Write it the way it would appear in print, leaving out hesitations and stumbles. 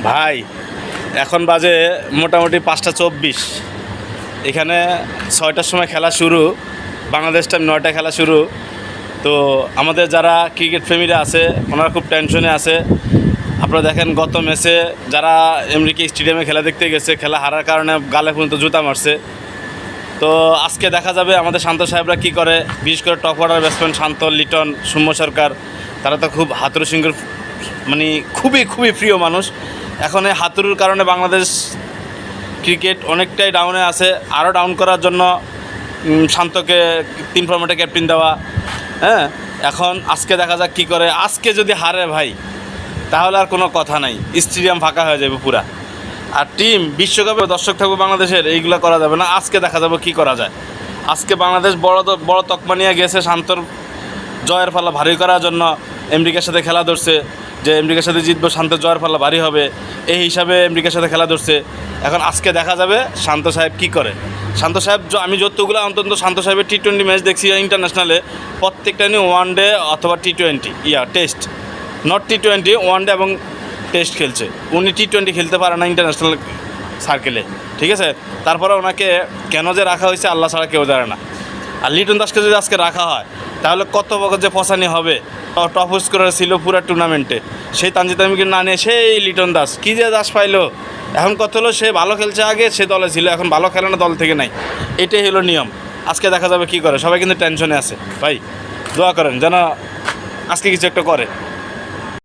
ভাই এখন বাজে মোটামুটি 5:24। এখানে 6টার সময় খেলা শুরু, বাংলাদেশ টাইম 9টায় খেলা শুরু। তো আমাদের যারা ক্রিকেট প্রেমীরা আছে ওনারা খুব টেনশনে আছে। আপনারা দেখেন গত ম্যাচে যারা এমরিকি স্টেডিয়ামে খেলা দেখতে গেছে, খেলা হারার কারণে গালে পর্যন্ত জুতা মারছে। তো আজকে দেখা যাবে আমাদের শান্ত সাহেবরা কী করে। বিশেষ করে টপ অর্ডার ব্যাটসম্যান শান্ত, লিটন, সৌম্য সরকার, তারা তো খুব হাতুড়ু সিংহের মানে খুবই খুবই প্রিয় মানুষ। এখন এই হাতুড়ুর কারণে বাংলাদেশ ক্রিকেট অনেকটাই ডাউনে আছে। আরও ডাউন করার জন্য শান্তকে 3 ফর্মেটে ক্যাপ্টেন দেওয়া। হ্যাঁ, এখন আজকে দেখা যাক কী করে। আজকে যদি হারে ভাই, তাহলে আর কোনো কথা নাই, স্টেডিয়াম ফাঁকা হয়ে যাবে পুরা। আর টিম বিশ্বকাপে দর্শক থাকবে বাংলাদেশের, এইগুলো করা যাবে না। আজকে দেখা যাবে কী করা যায়। আজকে বাংলাদেশ বড় তকমা নিয়ে গেছে শান্তর জয়ের পাল্লা ভারী করার জন্য। আমেরিকার সাথে খেলা ধরছে যে আমেরিকার সাথে জিতবো, শান্ত জয়ের পাল্লা ভারী হবে, এই হিসাবে আমেরিকার সাথে খেলা ধরছে। এখন আজকে দেখা যাবে শান্ত সাহেব কী করে। শান্ত সাহেব, আমি যতগুলো অন্তত শান্ত সাহেবের T20 ম্যাচ দেখছি ইন্টারন্যাশনালে, প্রত্যেকটা নিয়ে ওয়ানডে অথবা T20 test, not T20, one day এবং টেস্ট খেলছে। উনি T20 খেলতে পারে না ইন্টারন্যাশনাল সার্কেলে, ঠিক আছে। তারপরে ওনাকে কেন যে রাখা হয়েছে আল্লাহ ছাড়া কেউ জানে না। আর লিটন দাসকে যদি আজকে রাখা হয় তাহলে কত বড় যে ফসানি হবে। টপ স্কোরার ছিল পুরো টুর্নামেন্টে, সেই তানজিদ তামিমকে না নিয়ে সেই লিটন দাস কী যে দাস পাইলো। এখন কত হলো, সে ভালো খেলছে, আগে সে দলে ছিল, এখন ভালো খেলে না, দল থেকে নাই। এটাই হলো নিয়ম। আজকে দেখা যাবে কী করে। সবাই কিন্তু টেনশনে আছে ভাই, দোয়া করেন যেন আজকে কিছু একটা করে।